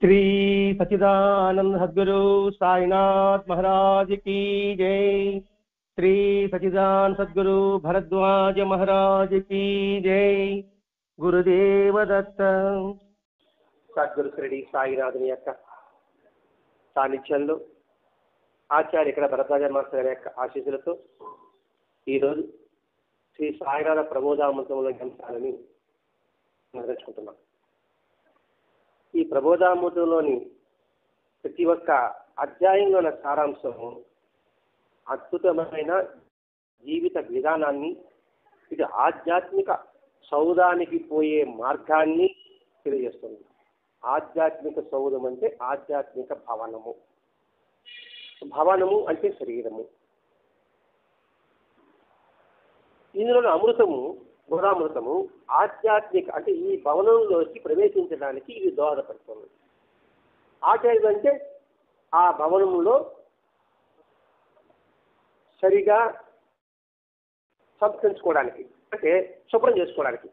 श्री सच्चिदानंद सद्गुरु साईनाथ महाराज की जय। श्री सच्चिदानंद सद्गुरु भरद्वाज महाराज की जय। गुरुदेव दत्त। సద్గురు శ్రీ సాయినాథుని యొక్క సాన్నిధ్యంలో ఆచార్య ఇక్కడ భరద్వాజ మాస్టర్ గారి యొక్క ఆశీస్సులతో ఈరోజు శ్రీ సాయినాథ ప్రబోధామృతంలోని అంశాలని నిర్వహించుకుంటున్నాం. ఈ ప్రబోధామృతంలోని ప్రతి ఒక్క అధ్యాయంలో ఉన్న సారాంశము అద్భుతమైన జీవిత విధానాన్ని, ఇది ఆధ్యాత్మిక సౌధానికి పోయే మార్గాన్ని తెలియజేస్తుంది. ఆధ్యాత్మిక సౌధం అంటే ఆధ్యాత్మిక భవనము. భవనము అంటే శరీరము. ఇందులో అమృతము, గుణామృతము ఆధ్యాత్మిక అంటే ఈ భవనంలోకి ప్రవేశించడానికి ఇది దోహదపడుతుంది. ఆచార్యుడు అంటే ఆ భవనంలో సరిగా సంస్కరించుకోవడానికి, అంటే శుభ్రం చేసుకోవడానికి.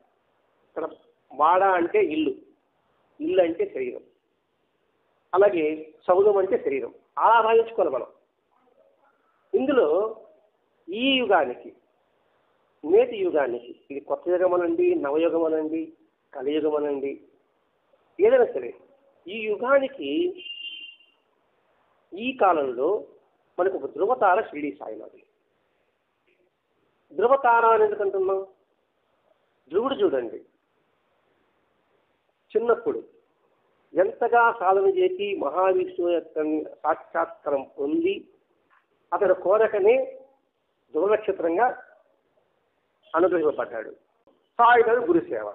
ఇక్కడ వాడ అంటే ఇల్లు, ఇల్లు అంటే శరీరం, అలాగే సౌధం అంటే శరీరం. అలా భావించుకోవాలి మనం. ఇందులో ఈ యుగానికి, నేటి యుగానికి, ఇది కొత్త యుగం అనండి, నవయుగం అనండి, కలియుగం అనండి, ఏదైనా సరే ఈ యుగానికి ఈ కాలంలో మనకు ఒక ధృవతార షిరిడి సాయినాథ్. ధృవతార అని ఎందుకంటున్నాం? ధ్రువుడు చూడండి, చిన్నప్పుడు ఎంతగా సాధన చేసి మహావిష్ణువు యొక్క సాక్షాత్కారం పొంది అతడు కోరకనే ధ్రువ నక్షత్రంగా అనుగ్రహింపబడ్డాడు. సాయినాథుడు గురుసేవ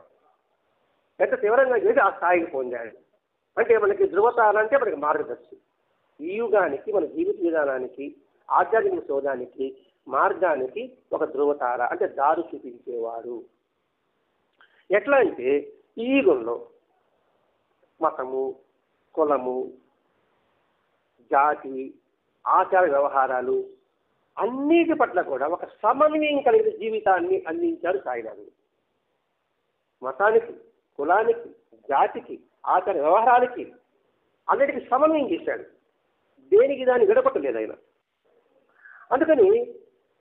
ఎంత తీవ్రంగా చేసి ఆ స్థాయికి పొందాడు. అంటే మనకి ధృవతార అంటే మనకి మార్గదర్శి. ఈ యుగానికి, మన జీవిత విధానానికి, ఆధ్యాత్మిక శోధానికి, మార్గానికి ఒక ధృవతార అంటే దారి చూపించేవాడు. ఎట్లా అంటే ఈ యుగంలో మతము, కులము, జాతి, ఆచార వ్యవహారాలు అన్నిటి పట్ల కూడా ఒక సమన్వయం కలిగిన జీవితాన్ని అందించాడు సాయినాథుడు. మతానికి, కులానికి, జాతికి, ఆచార వ్యవహారాలకి అన్నిటికీ సమన్వయం చేశాడు. దేనికి దాన్ని విడపట్టలేదు ఆయన. అందుకని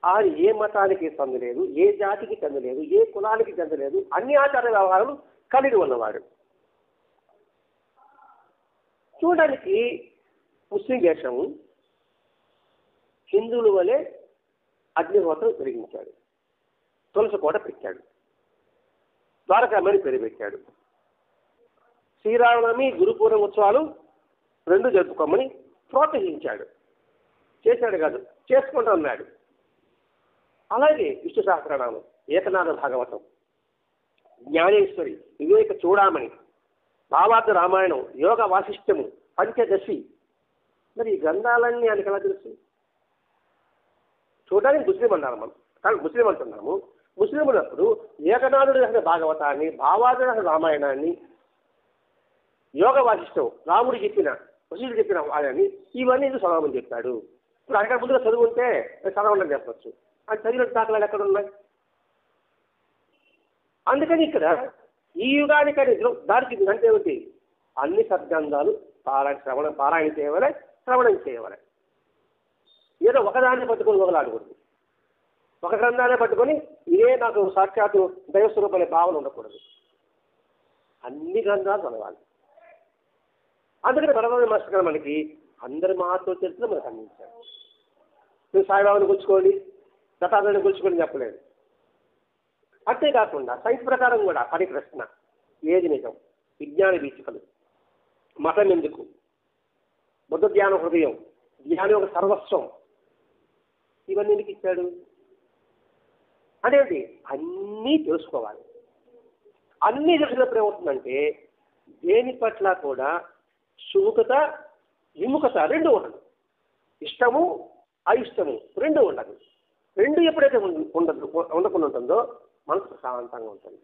ఆయన ఏ మతానికి చెందలేదు, ఏ జాతికి చెందలేదు, ఏ కులానికి చెందలేదు, అన్ని ఆచార వ్యవహారాలు కలిగి ఉన్నవాడు. చూడడానికి ముస్లిం దేశము హిందువుల వలె అగ్నిహోత్రం పెరిగించాడు, తులసి కోట పెట్టాడు, ద్వారకామని పేరు పెట్టాడు, శ్రీరామనవమి, గురుపూర్ణిమ ఉత్సవాలు రెండు జరుపుకోమని ప్రోత్సహించాడు. చేశాడు కాదు, చేసుకుంటూ ఉన్నాడు. అలాగే విష్ణు సహస్రనామం, ఏకనాథ భాగవతం, జ్ఞానేశ్వరి, వివేక చూడామణి, భావార్థ రామాయణం, యోగ వాసిష్ఠము, పంచదశి. మరి ఈ గ్రంథాలన్నీ ఆయనకి ఎలా తెలుసు? చూడడానికి ముస్లిం అన్నారు మనం, కానీ ముస్లిం అంటున్నాము. ముస్లింలప్పుడు ఏకనాథుడు రాసిన భాగవతాన్ని, భావార్థ రాసిన రామాయణాన్ని, యోగ వాసిష్ఠం, రాముడు చెప్పిన, వశిష్ఠుడు చెప్పిన వాళ్ళని ఇవన్నీ చదవమని చెప్పాడు. ఇప్పుడు అక్కడ ముందుగా చదువు ఉంటే చదవడం చెప్పచ్చు. అది చదివిన దాఖలాలు ఎక్కడ ఉన్నాయి? అందుకని ఇక్కడ ఈ యుగానికి దానికి అంటే ఏమిటి? అన్ని సద్గ్రంథాలు పారాయణ చేయవలే, శ్రవణం చేయవలే. ఏదో ఒకదాన్ని పట్టుకొని మొదలాడకూడదు. ఒక గ్రంథాన్ని పట్టుకొని ఇదే నాకు సాక్షాత్తు దైవస్వరూపం అనే భావన ఉండకూడదు. అన్ని గ్రంథాలు చదవాలి. అందుకని భరద్వాజ మాస్టర్ గారు మనకి అందరి మహాత్మ చరిత్ర మనకు అందించారు. మీరు సాయిబాబాని గుర్చుకోండి, దత్తాత్రేయుని గుర్చుకోండి చెప్పలేదు. అంతేకాకుండా సైన్స్ ప్రకారం కూడా పరిప్రశ్న, ఏది నిజం, విజ్ఞాన వీచికలు, మతం ఎందుకు, బుద్ధ జ్ఞాన హృదయం, జ్ఞానం ఒక సర్వస్వం, ఇవన్నీ ఎందుకు ఇచ్చాడు అనేది అన్నీ తెలుసుకోవాలి. అన్నీ తెలిసినప్పుడు ఏమవుతుందంటే దేని పట్ల కూడా సుముఖత, విముఖత రెండు ఉండదు. ఇష్టము, అయిష్టము రెండు ఉండదు. రెండు ఎప్పుడైతే ఉండకుండా ఉంటుందో మనసు ప్రశాంతంగా ఉంటుంది.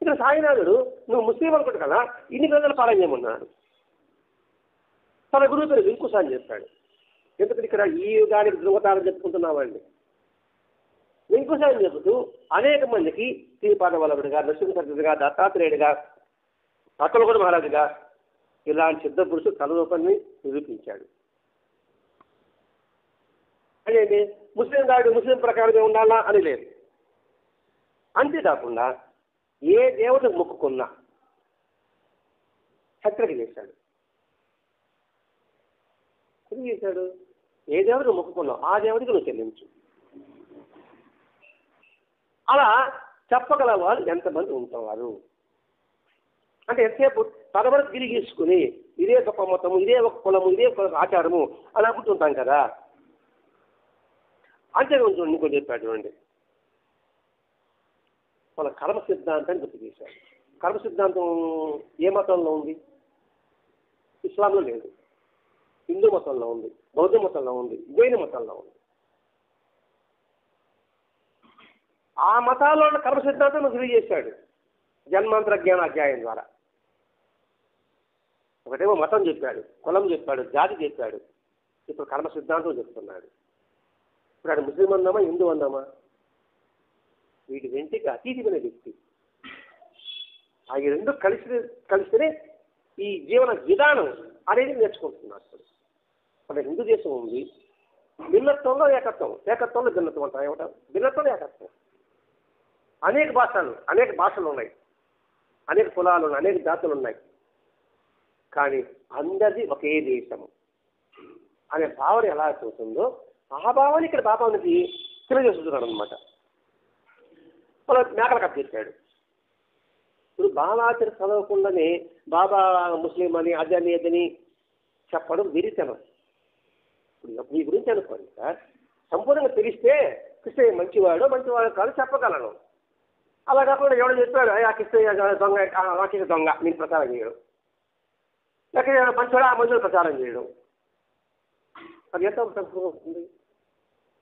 ఇక్కడ సాయినాథుడు నువ్వు ముస్లిం అనుకుంటు కదా, ఇన్ని గ్రంథాలు పాలన చేయమన్నాడు. తన గురువు పేరు వెంకుశ అని చెప్పాడు. ఎందుకంటే ఇక్కడ ఈ యుగానికి ధృవతారం చెప్పుకుంటున్నామండి. వెంకుశ అని చెబుతూ అనేక మందికి శ్రీపాద వల్లభుడిగా, నరసింహ సరస్వతిగా, దత్తాత్రేయుడిగా, అక్కలకోట మహారాజుగా ఇలాంటి సిద్ధ పురుషుడు తన రూపాన్ని నిరూపించాడు. అదేంటి ముస్లిం గాడు ముస్లిం ప్రకారమే ఉండాలా అని లేదు. అంతేకాకుండా ఏ దేవతకు మొక్కుకున్నా హెచ్చరిక చేశాడు. ఏం చేశాడు? ఏ దేవతకు మొక్కుకున్నావు ఆ దేవతకు నువ్వు చెల్లించు. అలా చెప్పగల వాళ్ళు ఎంతమంది ఉంటారు అంటే ఎంతసేపు తరబడి తిరిగేసుకుని ఇదే ఒక మతము, ఇదే ఒక కులము, ఇదే ఒక ఆచారము అని అనుకుంటుంటాం కదా. అంతే చూడండి, ఇంకో చెప్పాడు చూడండి, మన కర్మ సిద్ధాంతాన్ని గుర్తు చేశాడు. కర్మ సిద్ధాంతం ఏ మతంలో ఉంది? ఇస్లాంలో లేదు, హిందూ మతంలో ఉంది, బౌద్ధ మతంలో ఉంది, జైన మతంలో ఉంది. ఆ మతాల్లో ఉన్న కర్మ సిద్ధాంతం తెలియజేశాడు జన్మాంతర జ్ఞాన అధ్యాయం ద్వారా. ఒకటేమో మతం చెప్పాడు, కులం చెప్పాడు, జాతి చెప్పాడు, ఇప్పుడు కర్మ సిద్ధాంతం చెప్తున్నాడు. ఇప్పుడు ఆయన ముస్లిం అందామా హిందూ అందామా? వీటి వెంటికి అతీతమైన వ్యక్తి. ఆ రెండు కలిస్తేనే ఈ జీవన విధానం అనేది నేర్చుకుంటున్నారు. మన హిందూ దేశం ఉంది, భిన్నత్వంలో ఏకత్వం, ఏకత్వంలో భిన్నత్వం అంటారు. ఏమంటారు? భిన్నత్వంలో ఏకత్వం. అనేక భాషలు ఉన్నాయి, అనేక కులాలు ఉన్నాయి, అనేక జాతులు ఉన్నాయి, కానీ అందరిది ఒకే దేశము అనే భావన ఎలా చూస్తుందో ఆ భావన ఇక్కడ బాబానికి తెలియజేస్తున్నాడు అనమాట. మన మేకల కథ చెప్పాడు. ఇప్పుడు బాబాచరి చదవకుండానే బాబా ముస్లిం అని అదని అదని చెప్పడం విరితనం. ఇప్పుడు మీ గురించి అనుకోండి సార్, సంపూర్ణంగా తెలిస్తే కృష్ణయ్య మంచివాడు కాదు చెప్పగలను. అలా కాకుండా ఎవడో చెప్పాడు ఆ కృష్ణయ్య దొంగ, రాకేష్ దొంగ, నేను ప్రచారం చేయడం, లేకపోతే మంచివాడు ఆ మంచివాడు ప్రచారం చేయడం, అది ఎంత సంపూర్ణం అవుతుంది?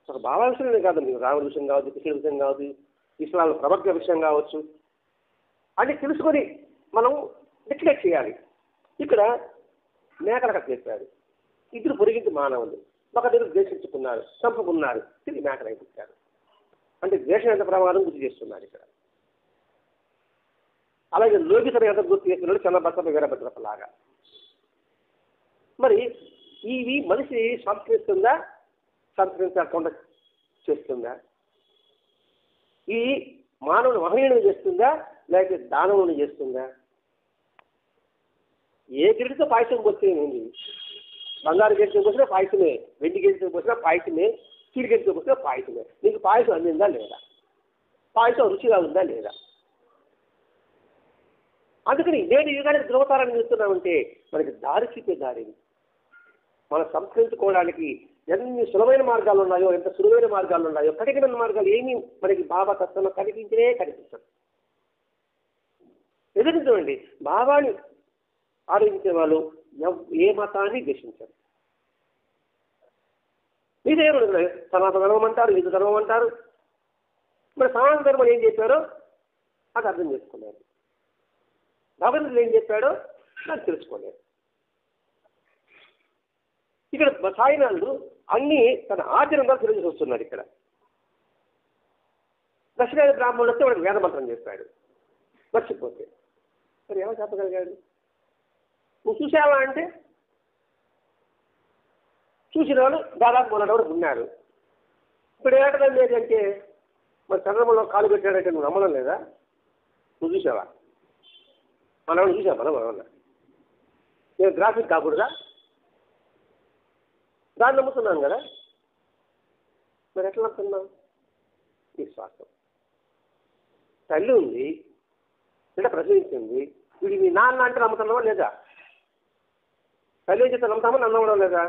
ఒక బాబా విషయమే కాదు, మీకు రాముడి విషయం కావచ్చు, కృష్ణుడి విషయం కావచ్చు, ఇస్లాం ప్రవక్త విషయం కావచ్చు, అని తెలుసుకొని మనం డిక్లేర్ చేయాలి. ఇక్కడ మేకల కథ చెప్పాడు. ఇద్దరు పొరిగింటి మానవులు ఒకరిద్దరు ద్వేషించుకున్నారు, చంపుకున్నారు, తిరిగి మేకలు అయిపోయారు. అంటే ద్వేషం ఎంత ప్రమాదం గుర్తు చేస్తున్నారు ఇక్కడ. అలాగే లోకితను ఎంత గుర్తు చేస్తున్నాడు, చిన్నబత్త వీరభద్రపలాగా. మరి ఇవి మనిషి సంస్కరిస్తుందా, సంస్కరించకుండా చేస్తుందా? ఈ మానవుని మహనీయుని చేస్తుందా, లేకపోతే దానవుని చేస్తుందా? ఏ గిరిటితో పాయసం పోస్తేనేంది? బంగారు గిరిటితో పోసినా పాయసమే, వెండి గిరిటితో పోసినా పాయసమే, చీడి గిరిటితో పోసినా పాయసమే. నీకు పాయసం అందిందా లేదా? పాయసం రుచిగా ఉందా లేదా? అందుకని నేను యుగానికి ధృవతారాన్ని చూస్తున్నామంటే మనకి దారి చూపే దారిని మనం సంస్కరించుకోవడానికి ఎన్ని సులభమైన మార్గాలు ఉన్నాయో, ఎంత సులువైన మార్గాలు ఉన్నాయో, కఠినమైన మార్గాలు ఏమీ మనకి బాబా తత్వంలో కనిపించదు. ఎదురుంచండి, బాబాని ఆలోచించే వాళ్ళు ఏ మతాన్ని ద్వేషించారు. మీదేమో సనాతన ధర్మం అంటారు, హిందూ ధర్మం అంటారు. మరి సనాతన ధర్మం ఏం చెప్పారో అది అర్థం చేసుకున్నారు, భగవంతుడు ఏం చెప్పాడో నాకు తెలుసుకోలేదు. ఇక్కడ సాయినాథుడు అన్ని తన ఆచరణగా తెలిసి వస్తున్నాడు. ఇక్కడ దక్షిణాది బ్రాహ్మణుడు వస్తే వాడికి వేదమంత్రం చెప్పాడు, మర్చిపోతే మరి ఏమో చెప్పగలిగాడు? నువ్వు చూసావా అంటే చూసిన వాళ్ళు దాదాపు మొన్నటి ఉన్నారు. ఇప్పుడు ఏటం లేదంటే మరి చంద్రమంలో కాలు పెట్టాడంటే నువ్వు నమ్మడం లేదా? నువ్వు చూసావా? మనవాడు చూసావా? మనం నేను గ్రాఫిక్ కాకూడదా? దాన్ని నమ్ముతున్నాను కదా, మరి ఎట్లా నమ్ముతున్నావు? విశ్వాసం. తల్లి ఉంది, బిడ్డ ప్రసవించింది, వీడి మీ నాన్న అంటే నమ్ముతున్నావా లేదా? తల్లి చేత నమ్ముతామా, నమ్మడం లేదా?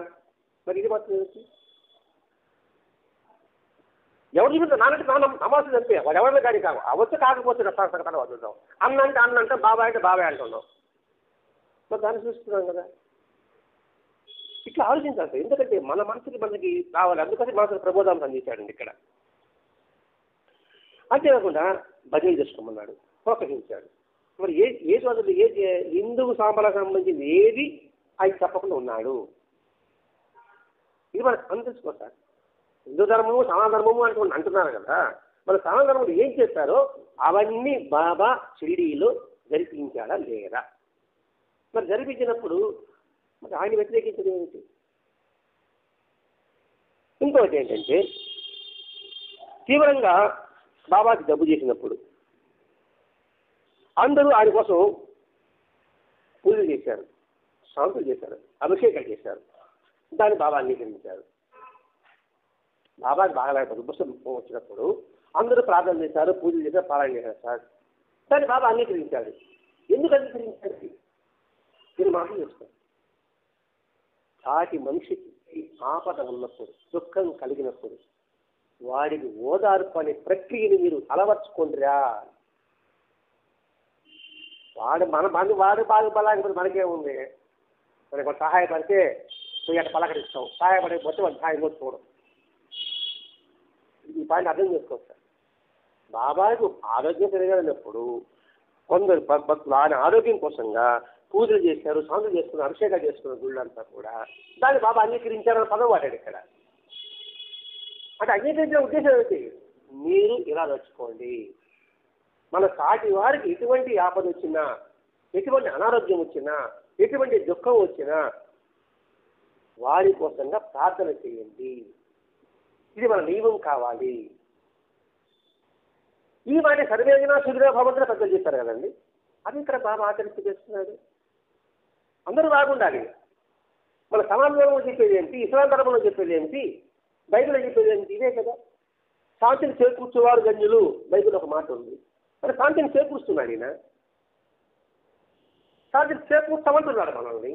మరి ఇది మాత్రం ఏంటి? ఎవరు చూపిస్తే నాన్నంటే నమ్మాల్సింది అంతే. వాడు ఎవరిలో కానీ కాదు, అవచ్చు కాకపోతే రసాసకతాలు వదులుతాం. అన్న అంటే బాబాయ్ అంటే బాబాయ్ అంటున్నాం. మరి దాన్ని చూస్తున్నాం కదా. ఇట్లా ఆలోచించాలి. ఎందుకంటే మన మనకి కావాలి, అందుకని మనసుకు ప్రబోధాన్ని అందించాడండి ఇక్కడ. అంతేకాకుండా భజన చేసుకోమన్నాడు, ప్రోత్సహించాడు. మరి ఏ రోజులు హిందూ సాంబలకు సంబంధించింది ఏది ఆయన చెప్పకుండా ఉన్నాడు. ఇది మనకు అందించుకో సార్. హిందూ ధర్మము సనాతన ధర్మము అంటున్నారు కదా, మన సనాతన ధర్మంలో ఏం చెప్పారో అవన్నీ బాబా షిరిడీలో జరిపించాడా లేదా? మరి జరిపించినప్పుడు మరి ఆయన వ్యతిరేకించడం ఏమిటి? ఇంకోటి ఏంటంటే తీవ్రంగా బాబాకి జబ్బు చేసినప్పుడు అందరూ ఆయన కోసం పూజలు చేశారు, శాంతులు చేశారు, అభిషేకాలు చేశారు. దాన్ని బాబా అంగీకరించారు. బాబాకి బాగా దుబ్బసం వచ్చినప్పుడు అందరూ ప్రార్థన చేశారు, పూజలు చేశారు, పారాయణ చేశారు సార్. దాన్ని బాబా అంగీకరించాడు. ఎందుకు అంగీకరించాడు? మీరు మాటలు చేస్తారు. సాటి మనిషికి ఆపద ఉన్నప్పుడు, దుఃఖం కలిగినప్పుడు వాడికి ఓదార్పు అనే ప్రక్రియని మీరు అలవర్చుకుంటారా? వాడు బాగా బలానికి మనకేముంది? మనకి వాడు సహాయపడితే అట్లా పలకరిస్తాం, సహాయపడకపోతే వాడు సహాయం కూడా చూడం. ఈ పాయింట్ అర్థం చేసుకోవచ్చు. బాబాకు ఆరోగ్యం పెరగాలన్నప్పుడు కొందరు భక్తులు ఆయన ఆరోగ్యం కోసంగా పూజలు చేశారు, సాంతులు చేసుకున్నారు, అభిషేకాలు చేసుకున్న గుళ్ళంతా కూడా. దాన్ని బాబా అంగీకరించారని పదం వాడాడు ఇక్కడ. అంటే అంగీకరించిన ఉద్దేశం ఏంటి? మీరు ఇలా నడుచుకోండి. మన సాటి వారికి ఎటువంటి ఆపద వచ్చినా, ఎటువంటి అనారోగ్యం వచ్చినా, ఎటువంటి దుఃఖం వచ్చినా వారి కోసంగా ప్రార్థన చేయండి. ఇది మన నియమం కావాలి. ఈ మాట సర్వేజన సుగ్రీవ భగవంతుడు పెద్దలు చెప్పారు కదండి. అది ఇక్కడ బాబా ఆచరిస్తూ చేస్తున్నాడు. అందరూ బాగుండాలి. మన సమాజంలో చెప్పేది ఏంటి, ఇస్లాం ధర్మంలో చెప్పేది ఏంటి, బైబిల్లో చెప్పేది ఏంటి? ఇదే కదా. శాంతిని చేకూర్చేవారు గంజులు బైబిల్ ఒక మాట ఉంది. మరి శాంతిని చేకూరుస్తున్నాడు ఈయన. శాంతిని చేకూర్చమంటున్నాడు మనల్ని.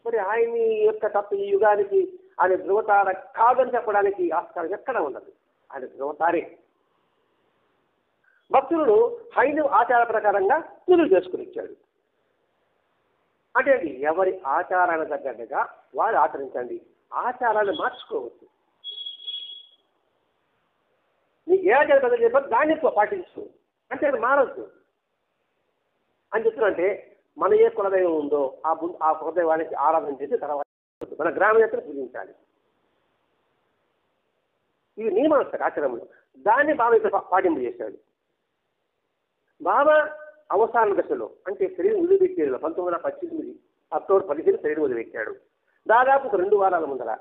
మరి ఆయన యొక్క తప్ప ఈ యుగానికి ఆయన ధృవతార కాదని చెప్పడానికి ఆస్కారం ఎక్కడ ఉండదు. ఆయన ధృవతారే. భక్తులను హైందవ ఆచార ప్రకారంగా పూజలు చేసుకుని ఇచ్చాడు. అంటే ఎవరి ఆచారాన్ని తగ్గట్టుగా వారు ఆచరించండి. ఆచారాన్ని మార్చుకోవచ్చు. నీకు ఏ ఆచారం పెద్ద చెప్పారు దాన్ని పాటించు, అంటే అది మారద్దు అని చెప్తున్నంటే మన ఏ కులదైవం ఉందో ఆ కులదైవానికి ఆరాధన చేసి తర్వాత మన గ్రామదేవతను పూజించాలి. ఇది నియమాలు ఆచరణలో. దాన్ని బాబా ఇక్కడ పాటింపజేశాడు. బాబా అవసాన దశలో అంటే శరీరం వదిలిపెట్టాడు 1918 అక్టోబర్ 15 శరీరం వదిలిపెట్టాడు. దాదాపు ఒక 2 వారాల ముందర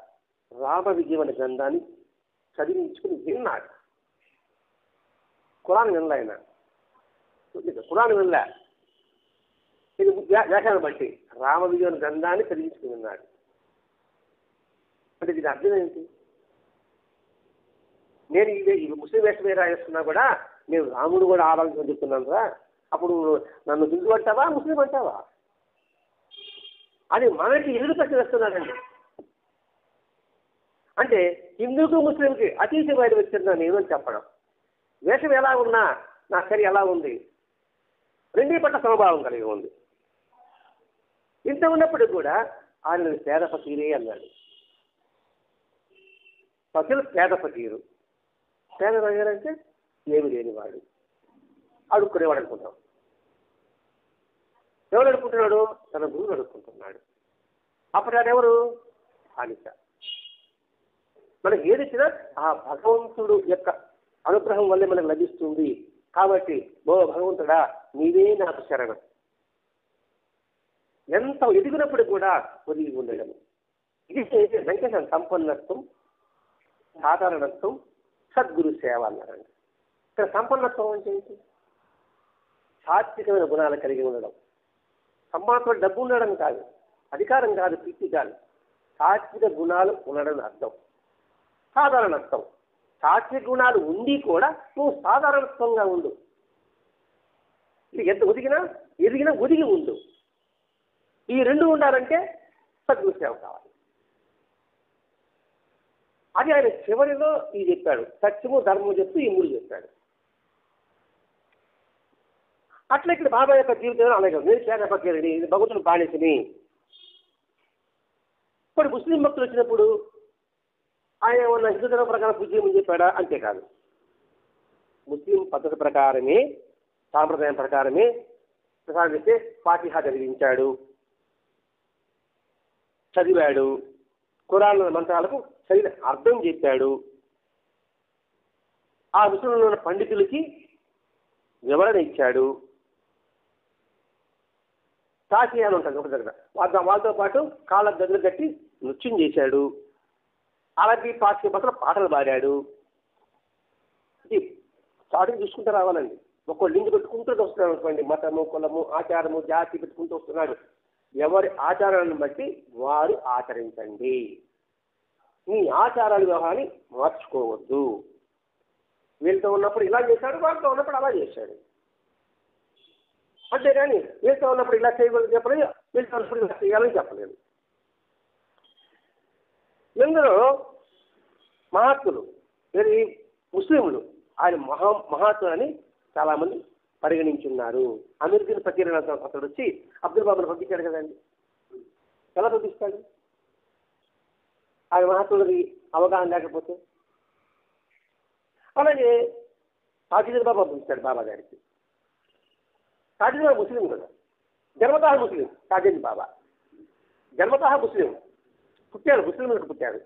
రామ విజయం అనే గ్రంథాన్ని చదివించుకుని విన్నాడు. ఖురాన్ వినలే ఆయన, ఖురాన్ వినలే. ఇది వ్యాఖ్యానం బట్టి రామ విజయం గ్రంథాన్ని చదివించుకుని విన్నాడు. అంటే దీని అర్థం ఏంటి? నేను ఈ ముస్లిం వేషం వేరే రాస్తున్నా కూడా నేను రాముడు కూడా ఆరాధించని చెప్తున్నాను రా, అప్పుడు నన్ను హిందూ అంటావా ముస్లిం అంటావా అని మనకి ఎదురు పెట్టి వేస్తున్నాడండి. అంటే హిందూకు ముస్లింకి అతీతమైన వ్యక్తిగా నేను అని చెప్పడం. వేషం ఎలా ఉన్నా నా శరీరం ఎలా ఉంది, రెండీ పట్ల సమభావం కలిగి ఉంది. ఇంత ఉన్నప్పుడు కూడా ఆయన పేద ఫకీరే అన్నాడు. ఫకీరు పేద ఫకీరు. పేద ఫకీరంటే ఏమి లేనివాడు, అడుక్కునేవాడు అనుకుంటాం. ఎవరు అడుక్కుంటున్నాడు? తన గురువులు అడుక్కుంటున్నాడు. అప్పుడు ఎవరు? బానిస. మనకి ఏది ఇచ్చినా ఆ భగవంతుడు యొక్క అనుగ్రహం వల్లే మనకు లభిస్తుంది. కాబట్టి ఓ భగవంతుడా నీవే నాకు శరణం. ఎంత ఎదిగినప్పుడు కూడా ఒదిగి ఉండడం. ఇది వెంకటేశ్వర సంపన్నత్వం, సాధారణత్వం, సద్గురు సేవ అన్నారండి. ఇక్కడ సంపన్నత్వం అంటే ఏంటి? సాత్వికమైన గుణాలు కలిగి ఉండడం. సంపాదనతో డబ్బు ఉండడం కాదు, అధికారం కాదు, కీర్తి కాదు. సాత్విక గుణాలు ఉండడం అర్థం. సాధారణత్వం, సాత్విక గుణాలు ఉండి కూడా నువ్వు సాధారణత్వంగా ఉండు. ఇది ఎంత ఎదిగినా ఒదిగి ఉండు. ఈ రెండు ఉండాలంటే సద్గురు సేవ కావాలి. అది ఆయన చివరిలో ఇది చెప్పాడు. సత్యము ధర్మము చెప్తూ ఈ 3 చెప్పాడు. అట్లా ఇక్కడ బాబా యొక్క జీవితంలో అలాగే నేను పేద ఫకీరుని, భగవంతుని బానిసని. ఇప్పుడు ముస్లిం భక్తులు వచ్చినప్పుడు ఆయన ఉన్న హిందూ ధర్మ ప్రకారం పూజ చేయమని చెప్పాడా? అంతేకాదు. ముస్లిం పద్ధతి ప్రకారమే, సాంప్రదాయం ప్రకారమే ప్రసాదం చేస్తే ఫాతిహా చదివించాడు, చదివాడు. ఖురాన్ మంత్రాలకు సరైన అర్థం చెప్పాడు. ఆ విషయంలో ఉన్న పండితులకి వివరణ ఇచ్చాడు. సాచి అని ఉంటుంది ఒక దగ్గర. వాళ్ళతో పాటు కాళ్ళ దగ్గర కట్టి నృత్యం చేశాడు. అరబీ పార్టీ పక్కన పాటలు పాడాడు. ఇది స్టార్టింగ్ చూసుకుంటూ రావాలండి. ఒక్కో లింక్ పెట్టుకుంటూ వస్తున్నాడు అనుకోండి. మతము, కులము, ఆచారము, జాతి పెట్టుకుంటూ వస్తున్నాడు. ఎవరి ఆచారాలను బట్టి వారు ఆచరించండి. మీ ఆచారాలు వ్యవహారాన్ని మార్చుకోవద్దు. వీళ్ళతో ఉన్నప్పుడు ఇలా చేశాడు, వాళ్ళతో ఉన్నప్పుడు అలా చేశాడు. అంతేగాని వీళ్ళతో ఉన్నప్పుడు ఇలా చేయకూడదు చెప్పలేదు, వీళ్ళతో ఉన్నప్పుడు ఇలా చేయాలని చెప్పలేదు. ఇందులో మహాత్ములు ఇది ముస్లింలు ఆయన మహాత్ములు అని చాలామంది పరిగణించున్నారు. అమెరికన్ ఫకీర్ అతడు వచ్చి అబ్దుల్ బాబుని పంపించాడు కదండి. ఎలా పంపిస్తాడు? ఆయన మహాత్ములకి అవగాహన లేకపోతే. అలాగే తాజుద్దీన్ బాబా పంపిస్తాడు బాబా గారికి. తాజుద్దీన్ బాబా ముస్లిం కదా, జన్మతః ముస్లిం. తాజుద్దీన్ బాబా జన్మతః ముస్లిం, పుట్టాడు ముస్లింలకు పుట్టాడు,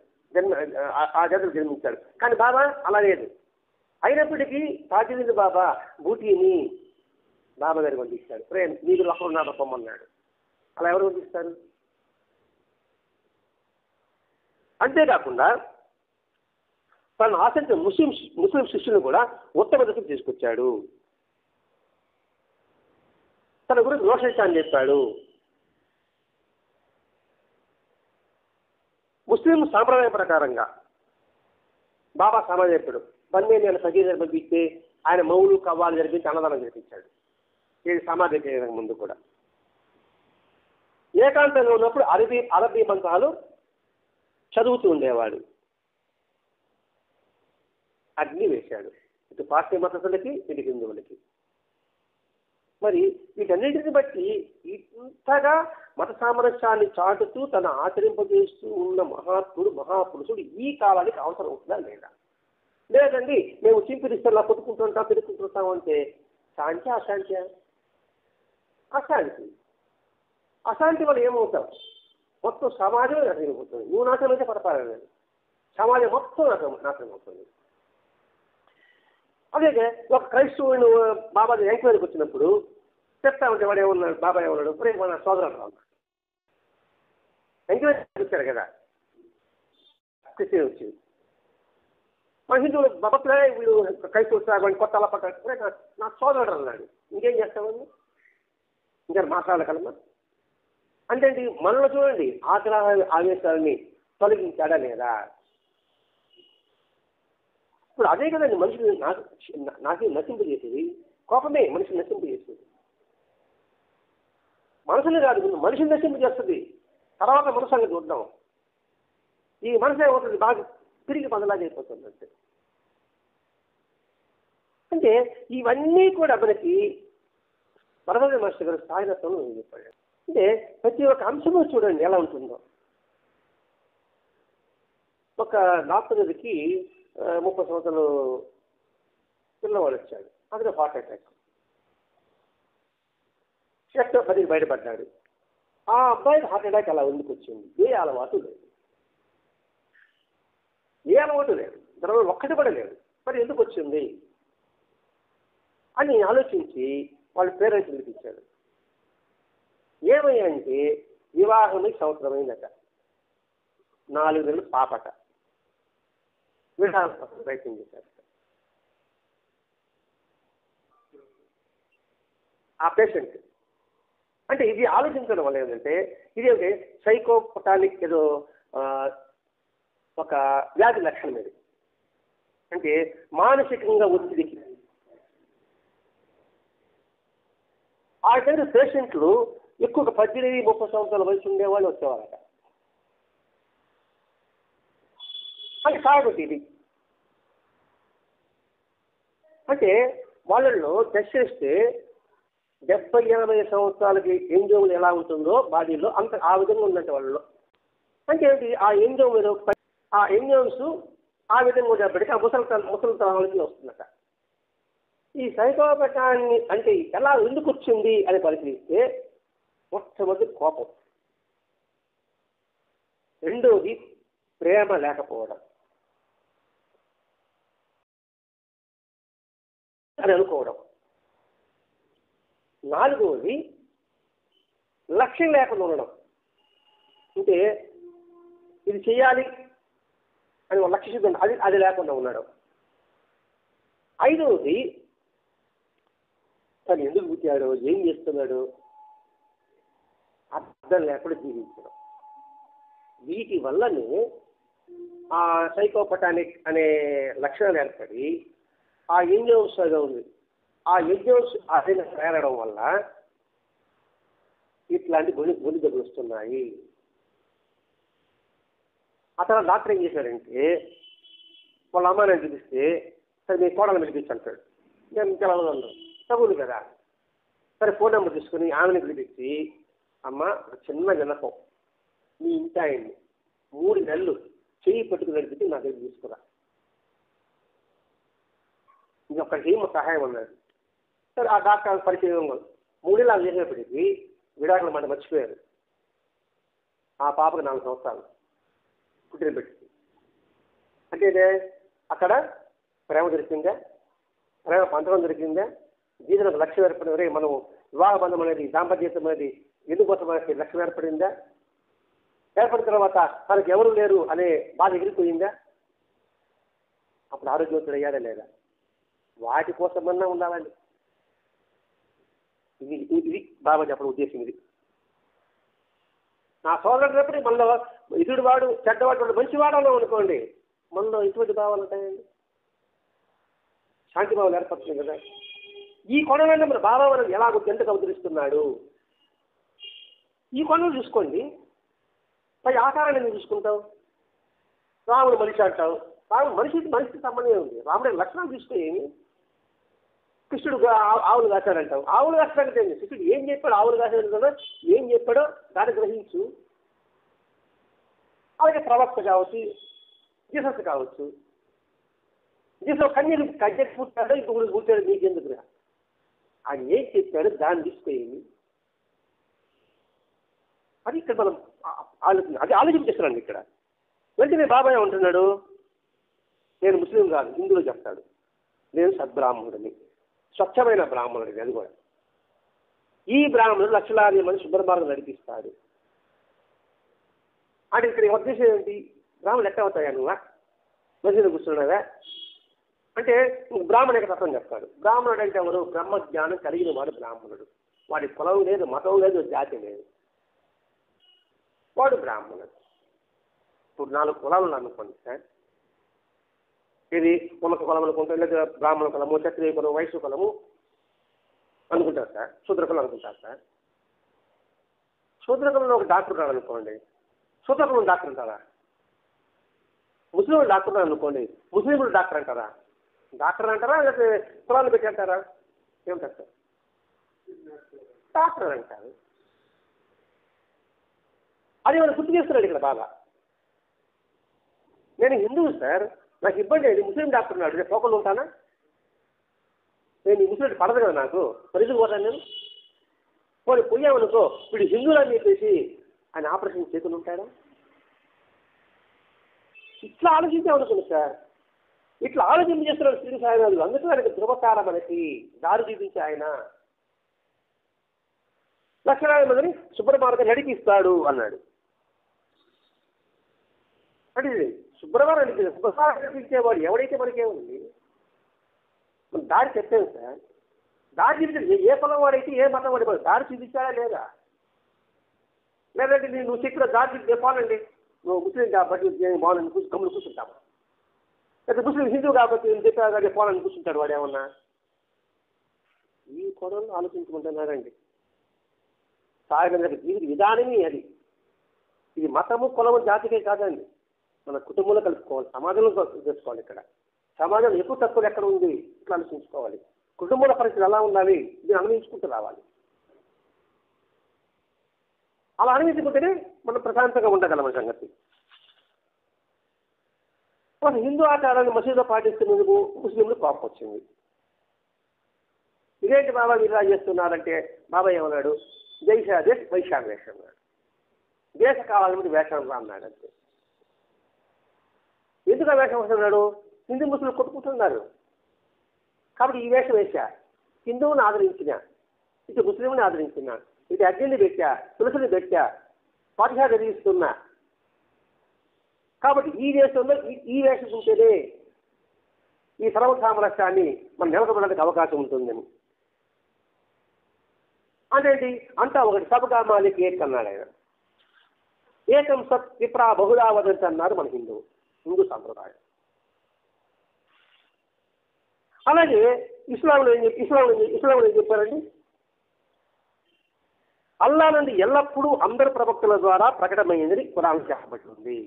ఆ జాతిలో జన్మించాడు. కానీ బాబా అలా లేదు. అయినప్పటికీ తాజుద్దీన్ బాబా బూటీని బాబా గారికి పంపిస్తాడు. ప్రేమ్ మీరు ఒకరు నా పొమ్మన్నాడు. అలా ఎవరు పంపిస్తారు? అంతేకాకుండా తను ఆశించిన ముస్లిం శిష్యులను కూడా ఉత్తమ దశకు తీసుకొచ్చాడు. తన గురించి రోషించాలని చెప్పాడు. ముస్లిం సాంప్రదాయం ప్రకారంగా బాబా సమాజం చెప్పాడు. బందేని ఆయన ఫకీర్ పంపిస్తే ఆయన మౌలు కవ్వాలు జరిపించి అన్నదానం జరిపించాడు. ఇది సమాధి చేయడానికి ముందు కూడా. ఏకాంతంగా ఉన్నప్పుడు అరబీ మంత్రాలు చదువుతూ ఉండేవాడు. అగ్ని వేశాడు, ఇటు పాశ్చాత్య మతస్థులకి, ఇటు హిందువులకి. మరి వీటన్నిటిని బట్టి ఇంతగా మత సామరస్యాన్ని చాటుతూ తన ఆచరింపజేస్తూ ఉన్న మహాపురుషుడు ఈ కాలానికి అవసరం అవుతుందా లేదా? లేదండి మేము చింపిరిస్తలా కొట్టుకుంటుంటాం, పెరుక్కుంటుంటాం అంటే శాంతి అశాంతి? అశాంతి వల్ల ఏమవుతాం? మొత్తం సమాజమే నాశనమవుతుంది. నువ్వు నాశనం అయితే పడపాలి, సమాజం మొత్తం నాశనం అవుతుంది. అదే ఒక క్రైస్తవుడు బాబా ఎంక్వైరీకి వచ్చినప్పుడు చెప్తా ఉంటే వాడు ఏమన్నాడు, బాబా ఏమన్నాడు, మన సోదరుడు అన్నాడు. ఎంక్వైరీ వచ్చారు కదా క్రిస్టియన్ వచ్చి, మన హిందువులు బాబా వీడు క్రైస్తవుడు కొత్త అలా పట్టాడు, నా సోదరుడు అన్నాడు. ఇంకేం చేస్తామని ఇంకా మాట్లాడగలమా? అంటే మనలో చూడండి ఆగ్రహ ఆవేశాలని తొలగించాడా లేదా? ఇప్పుడు అదే కదండి మనుషులు నాకే నశింపజేసేది. కోపమే మనిషిని నశింపజేసేది. మనసుని కాదు, మనిషిని నశింపజేస్తుంది. తర్వాత మనసుని చూద్దాం. ఈ మనసు ఏమవుతుంది, బాగా తిరిగి బదలాగా అయిపోతుంది అంతే. అంటే ఇవన్నీ కూడా మనకి వరదరాజ మాస్టర్ గారు స్థాయిరత్వంలో చెప్పాడు. అంటే ప్రతి ఒక్క అంశము చూడండి ఎలా ఉంటుందో. ఒక డాక్టర్ దగ్గరికి 30 సంవత్సరాలు పిల్లవాడు వచ్చాడు. అందులో హార్ట్ అటాక్. ఎక్కడో 10కి బయటపడ్డాడు. ఆ అబ్బాయికి హార్ట్ అటాక్ అలా ఎందుకు వచ్చింది? ఏ అలవాటు లేదు, దానివల్ల ఒక్కటి కూడా లేదు. మరి ఎందుకు వచ్చింది అని ఆలోచించి వాళ్ళ పేరెంట్స్ పిలిపించాడు. ఏమయ్యంటే వివాహమై సంవత్సరమైందట, 4 నెలలు పాపట. వివాహం కోసం ప్రయత్నం చేశారు. ఆ పేషెంట్ అంటే ఇది ఆలోచించడం వల్ల ఏంటంటే ఇదేంటే సైకోపటాలిక్ ఏదో ఒక వ్యాధి లక్షణం ఇది. అంటే మానసికంగా ఒత్తిడికి ఆ టైం పేషెంట్లు ఎక్కువగా 18-30 సంవత్సరాల వయసు ఉండేవాళ్ళు వచ్చేవారట. అది కాబట్టి ఇది అంటే వాళ్ళల్లో టెస్ట్ చేస్తే 70-80 సంవత్సరాలకి ఎంజోమ్ ఎలా ఉంటుందో బాడీలో అంత ఆ విధంగా ఉందంటే వాళ్ళలో. అంటే ఏంటి ఆ ఎంజోమ్స్ ఆ విధంగా ఉండేప్పటికీ ఆ ముసలితనాలకి వస్తుందట. ఈ సైకోపటాన్ని అంటే ఎలా ఎందుకు వచ్చింది అని పరిశీలిస్తే మొట్టమొదటి కోపం, రెండోది ప్రేమ లేకపోవడం అని అనుకోవడం, నాలుగవది లక్ష్యం లేకుండా ఉండడం. అంటే ఇది చేయాలి అని ఒక లక్ష్య సిద్ధం, అది లేకుండా ఉన్నాడు. ఐదవది, తను ఎందుకు పుట్టాడో, ఏం చేస్తున్నాడు అర్థం లేకుండా జీవించడం. వీటి వల్లనే ఆ సైకోపటానిక్ అనే లక్షణాలు ఏర్పడి ఆ ఎంజోమ్స్ ఉంది, ఆ ఎంజోమ్స్ అదైనా తయారడం వల్ల ఇట్లాంటి గొంతు దెబ్బలు వస్తున్నాయి. ఆ తర్వాత డాక్టర్ ఏం చేశాడంటే, వాళ్ళ అమ్మాయిని చూపిస్తే సరే మీ కోడలు పిలిపించంటాడు. నేను తెలవదు తగులు కదా. సరే ఫోన్ నెంబర్ తీసుకుని ఆమెను పిలిపించి, అమ్మ చిన్న వినపం, మీ ఇంటి ఆయన్ని 3 నెలలు చెయ్యి పట్టుకుని నడిపితే నా దగ్గర తీసుకురా, ఇంకొకరికి ఏమో సహాయం అన్నాడు. సరే ఆ డాక్టర్ పరిచయం 3 నెలలు చేసేప్పటికీ విడాకుల మాట మర్చిపోయారు. ఆ పాపకు 4 సంవత్సరాలు పుట్టిన పెట్టి. అంటే అక్కడ ప్రేమ దొరికిందా, ప్రేమ పంచడం దొరికిందా, జీవితానికి లక్ష్యం ఏర్పడింది. మనం వివాహ బంధం అనేది, దాంపత్యం అనేది ఎందుకోసం మనకి లక్ష్యం ఏర్పడిందా, ఏర్పడిన తర్వాత తనకు ఎవరు లేరు అనే బాధ ఎగిరిపోయిందా, అప్పుడు ఆరోగ్యవంతుడు అయ్యాడా లేదా? వాటి కోసమన్నా ఉండాలండి. ఇది బాబా చెప్పడం ఉద్దేశం. ఇది నా సోదరుడు మనలో ఇదుడు వాడు చెడ్డవాడు మంచివాడలో అనుకోండి, మనలో ఇటువంటి భావాలు ఉంటాయండి, శాంతి భావాలు ఏర్పడుతుంది కదా. ఈ కొనలన్నీ మన బాబా మనం ఎలా ఎందుకు అవతరిస్తున్నాడు, ఈ కొనలు చూసుకోండి. పై ఆకారాన్ని ఎందుకు చూసుకుంటావు? రాముడు మనిషి అంటావు, రాముడు మనిషికి సంబంధం ఉంది. రాముడి లక్షణాలు చూస్తే ఏమి? కృష్ణుడు ఆవులు కాశాడంటావు, ఆవులు కాసడానికి ఏంటి? కృష్ణుడు ఏం చెప్పాడు ఆవులు కాశాడు కదా, ఏం చెప్పాడో దాన్ని గ్రహించు. అలాగే ప్రవక్త కావచ్చు, జీసస్ కావచ్చు. జీసస్ కన్య పుట్టాడో ఇంకొకరు పుట్టాడు, నీకెందుకు రా? ఆయన ఏం చెప్పాడు దాన్ని తీసుకోయేమి? అది ఇక్కడ మనం ఆలోచించేస్తున్నాను. ఇక్కడ వెంటనే బాబాయ్ ఉంటున్నాడు, నేను ముస్లిం కాదు, హిందువులు చెప్తాడు, నేను సద్బ్రాహ్మణుడిని, స్వచ్ఛమైన బ్రాహ్మణుడిని. అది కూడా ఈ బ్రాహ్మణుడు లక్షలాది మంది శుభ్రమార్గం నడిపిస్తాడు. అంటే ఇక్కడ ఉద్దేశం ఏంటి? బ్రాహ్మణుడు ఎక్కడ అవుతాయా? నువ్వా మసీదు కూర్చున్నావా అంటే బ్రాహ్మణ తత్వం చెప్తాడు. బ్రాహ్మణుడు అంటే ఎవరు? బ్రహ్మజ్ఞానం కలిగిన వాడు బ్రాహ్మణుడు. వాడి కులం లేదు, మతం లేదు, జాతి లేదు, వాడు బ్రాహ్మణుడు. ఇప్పుడు 4 కులాలు అనుకోండి సార్, ఇది ఉన్నత కులం అనుకుంటారు, లేదా బ్రాహ్మణ కులము, క్షత్రియ కులం, వైశ్య కులము అనుకుంటారు సార్, శూద్ర కులం అనుకుంటారు సార్. శూద్ర కులంలో ఒక డాక్టర్ ఉన్నాడు అనుకోండి, శూద్ర కులం డాక్టర్ అంటారా? ముస్లింలు డాక్టర్ అనుకోండి, ముస్లింలు డాక్టర్ అంటారా? డాక్టర్ అంటారా లేకపోతే కులాన్ని పెట్టి అంటారా? ఏమంటారు సార్? డాక్టర్ అంటారు. అది మనం గుర్తు చేస్తున్నాడు ఇక్కడ బాగా. నేను హిందువు సార్, నాకు ఇబ్బంది అయింది, ముస్లిం డాక్టర్ ఉన్నాడు, నేను పోకుండా ఉంటానా? నేను ఈ ముస్లిం పడదు కదా నాకు, పరిధులు పోతాను నేను. పోనీ పోయామనుకో, వీడు హిందువులు అని చెప్పేసి ఆయన ఆపరేషన్ చేతులు ఉంటాడా? ఇట్లా ఆలోచించామనుకోండి సార్, ఇట్లా ఆలోచన చేస్తున్నాడు శ్రీ సాయినాథుడు. అందుకే ఆయనకు ధృవతార మనకి దారి చూపించి ఆయన లక్షలాది మందిని శుభ్రమార్గం నడిపిస్తాడు అన్నాడు. అంటే శుభ్రమార్గం నడిపించేవాడు ఎవడైతే మనకేముంది, మనం దారి చెప్పాము సార్. దారి చూపించాడు. ఏ కులం వాడైతే ఏ మతం వాడి దారి చూపించాడా లేదా? లేదంటే నువ్వు చెప్పిన దారి చూపి చెప్పాలండి, నువ్వు ముస్లిం కాబట్టి బాగుంది గమ్ములు కూర్చుంటావా? లేదా ముస్లిం హిందూ కాబట్టి నేను చెప్పాను పోవాలని కూర్చుంటాడు వాడు ఏమన్నా? ఈ కొడలు ఆలోచించుకుంటున్నారండి. సాగర జీవిత విధానమే అది. ఇది మతము, కులము, జాతికే కాదండి, మన కుటుంబంలో కలుపుకోవాలి, సమాజంలో చేసుకోవాలి. ఇక్కడ సమాజం ఎక్కువ తక్కువ ఎక్కడ ఉంది ఇట్లా ఆలోచించుకోవాలి. కుటుంబంలో పరిస్థితులు ఎలా ఉండాలి, ఇది అనుభవించుకుంటూ రావాలి. అలా అనుభవించుకుంటేనే మనం ప్రశాంతంగా ఉండగలం సంగతి. మన హిందూ ఆచారాన్ని మసీదులో పాటిస్తున్నందుకు ముస్లింలు కోపం వచ్చింది. ఇదేంటి బాబా మీరు ఇలా చేస్తున్నారంటే, బాబా ఏమన్నాడు? దేశాదేశ్ వైశాఖవేషం అన్నాడు. దేశ కావాలని వేషం అన్నాడు. అంతే. ఎందుకు ఆ వేషం వస్తున్నాడు? హిందూ ముస్లింలు కొట్టుకుంటున్నారు కాబట్టి ఈ వేషం వేశా. హిందువుని ఆదరించిన, ఇటు ముస్లింని ఆదరించిన, ఇది అగ్నిని పెట్టా, తులసిని పెట్టా, ఫాతిహా చదివిస్తున్నా. కాబట్టి ఈ దేశంలో ఈ వేషం ఉంటేనే ఈ సర్వసామరస్యాన్ని మనం నిలబడడానికి అవకాశం ఉంటుందని. అదేంటి అంతా ఒకటి, సబ్కా మాలిక్ ఏక్ అన్నాడు ఆయన. ఏకం సత్ విప్రా బహుళా వదంతి అన్నారు మన హిందూ సాంప్రదాయం. అలాగే ఇస్లాంలో ఏం చెప్పారండి? అల్లా నుండి ఎల్లప్పుడూ అందరి ప్రవక్తల ద్వారా ప్రకటమైందని ఖురాన్ చెప్పబడి ఉంది.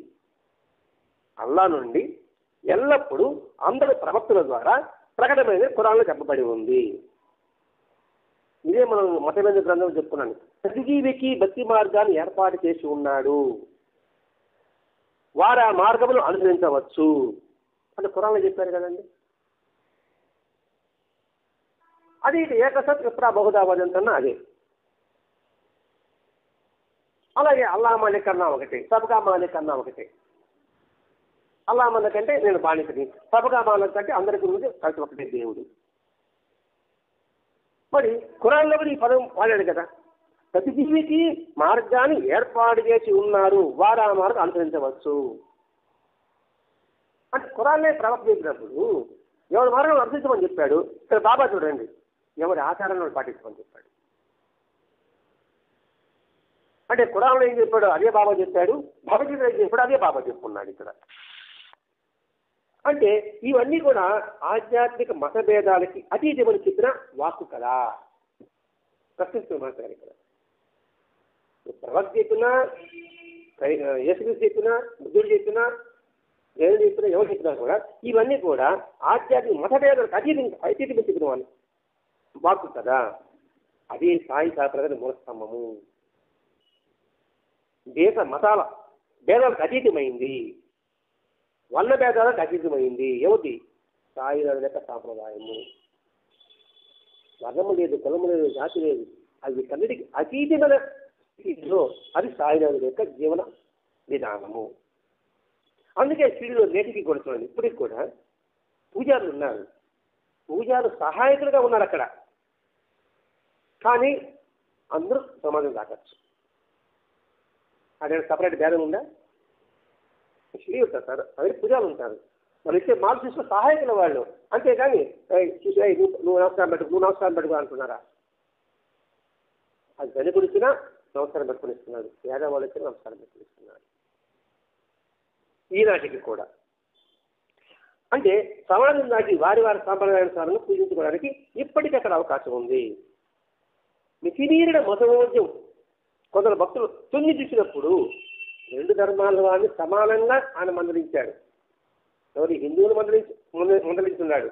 అల్లా నుండి ఎల్లప్పుడూ అందరి ప్రవక్తల ద్వారా ప్రకటమైనది ఖురాన్లో చెప్పబడి ఉంది. ఇదే మనం మతమైన గ్రంథం చెప్పుకున్నాను. ప్రతి జీవికి భక్తి మార్గాన్ని ఏర్పాటు చేసి ఉన్నాడు, వారు ఆ మార్గమును అనుసరించవచ్చు అంటే ఖురాన్లో చెప్పారు కదండి. అది ఇది ఏకసత్ విప్రా బహుదా వదంతన్నా అదే. అలాగే అల్లా మాలిక్ అన్నా ఒకటే, సబ్కా మాలిక్ అన్నా ఒకటే. అల్లా మాలిక్ అంటే నేను బానిసని, సబ్కా మాలిక్ అంటే అందరికీ ముందు కలిసి ఒకటే దేవుడు. మరి ఖురాన్లో కూడా ఈ పదం వాడాడు కదా, ప్రతి జీవికి మార్గాన్ని ఏర్పాటు చేసి ఉన్నారు, వారు ఆ మార్గం అనుసరించవచ్చు అంటే ఖురాన్నే ప్రవక్త చేసినప్పుడు ఎవరి మార్గం అనుసరించమని చెప్పాడు. ఇక్కడ బాబా చూడండి, ఎవరి ఆచారాన్ని పాటించమని చెప్పాడు. అంటే ఖురాన్లో ఏం చెప్పాడు అదే బాబా చెప్పాడు, భగవద్గీత ఏం చెప్పాడు అదే బాబా చెప్పుకున్నాడు ఇక్కడ. అంటే ఇవన్నీ కూడా ఆధ్యాత్మిక మతభేదాలకి అతీతమని చెప్పిన వాక్కు కదా. ప్రశ్నిస్తూ మాట్లాడారు ఇక్కడ. ప్రవక్త చెప్పినా, యేసుక్రీస్తు చెప్పినా, బుద్ధుడు చెప్పినా, దేవుడు చెప్పినా, ఎవరు చెప్పినా కూడా ఇవన్నీ కూడా ఆధ్యాత్మిక మతభేదాలకు అతీతంగా చెప్పిన వాళ్ళు వాక్కు కదా. అది సాయి సాంప్రదాయ మూలస్తంభము. దేశ మతాల భేదాలకు అతీతమైంది, వర్ణ భేదాలకు అతీతమైంది. ఏమిటి? సాయినాథు యొక్క సాంప్రదాయము. వర్ణము లేదు, కులము లేదు, జాతి లేదు, అది కన్నిటికి అతీతమైన స్థితిలో అది సాయినాథు యొక్క జీవన విధానము. అందుకే షిరిడీలో నేటికి కూడా చూడండి, ఇప్పటికి కూడా పూజారులు ఉన్నారు, పూజారులు సహాయకులుగా ఉన్నారు అక్కడ. కానీ అందరూ సమాజం దాటచ్చు. అదే సపరేట్ భేదం ఉందా? షిరిడీ ఉంటారు సార్, అదే పూజారులు ఉంటారు, వాళ్ళు ఇచ్చే మార్క్సిస్ట్లో సహాయకుల వాళ్ళు. అంతేగాని నువ్వు నమస్కారం పెట్టుకో అంటున్నారా? అది ధనికుడు ఇచ్చినా నమస్కారం పెట్టుకుని ఇస్తున్నాడు, పేదవాళ్ళు ఇచ్చినా నమస్కారం పెట్టుకుని ఇస్తున్నాడు ఈనాటికి కూడా. అంటే సమాజం దాటి వారి సాంప్రదాయానుసారంగా పూజించుకోవడానికి ఇప్పటికీ అక్కడ అవకాశం ఉంది. మితిమీరిన మతోద్యం కొందరు భక్తులు తొంగి చూసినప్పుడు రెండు ధర్మాల వారిని సమానంగా ఆయన మందలించాడు. ఎవరి హిందువులు మందలించున్నాడు,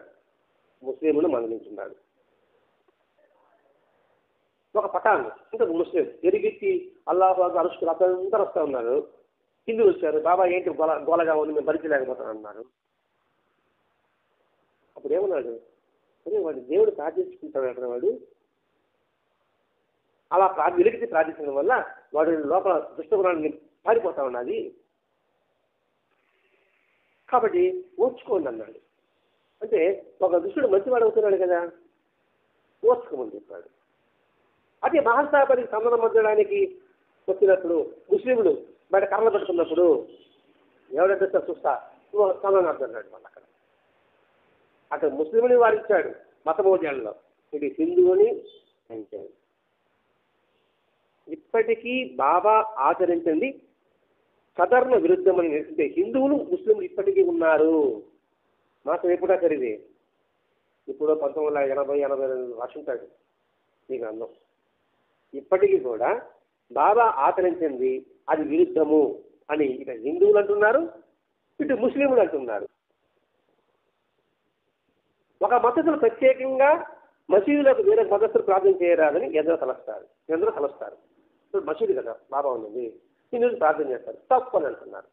ముస్లింలు మందలించున్నాడు. ఒక పఠాన్ ఇంకా ముస్లిం ఎరిగిచ్చి అల్లాహ్ అరుషులు అందరూ వస్తూ ఉన్నారు. హిందువులు వచ్చారు, బాబా ఏంటి గోలగా ఉంది, మేము భరించలేకపోతాం అన్నారు. అప్పుడు ఏమన్నాడు, అదే వాడు దేవుడు ప్రార్థించుకుంటాడు అక్కడ, వాడు అలా వెలిగితే ప్రార్థించడం వల్ల వాడు లోపల దుష్టగుణాన్ని పారిపోతా ఉన్నది, కాబట్టి ఓర్చుకోండి అన్నాడు. అంటే ఒక దుష్టుడు మంచివాడు అవుతున్నాడు కదా, ఓర్చుకోమని చెప్పాడు. అదే మహర్షాపరికి సంబంధం పొందడానికి వచ్చినప్పుడు ముస్లింలు బయట కర్రలు పెట్టుకున్నప్పుడు ఎవరైతే చూస్తా సంబంధం అన్నాడు వాళ్ళు అక్కడ. అక్కడ ముస్లింని వారించాడు మతమోద్యాలలో, ఇది హిందువుని పెంచాడు. ఇప్పటికీ బాబా ఆచరించింది సధర్మ విరుద్ధమని నేర్పితే హిందువులు ముస్లింలు ఇప్పటికీ ఉన్నారు. మాత్రం ఎప్పుడా సరిది ఇప్పుడు 1980 రాసుంటాడు ఈ గ్రంథం. ఇప్పటికీ కూడా బాబా ఆచరించింది అది విరుద్ధము అని ఇక హిందువులు అంటున్నారు, ఇటు ముస్లింలు అంటున్నారు. ఒక మతస్థులు ప్రత్యేకంగా మసీదులకు వేరే మతస్థులు ప్రార్థన చేయరాదని ఎందరో తలస్తారు. ఇప్పుడు మసీదు కదా బాబా ఉన్నది, హిందువులు ప్రార్థన చేస్తారు, తప్పు అని అంటున్నారు.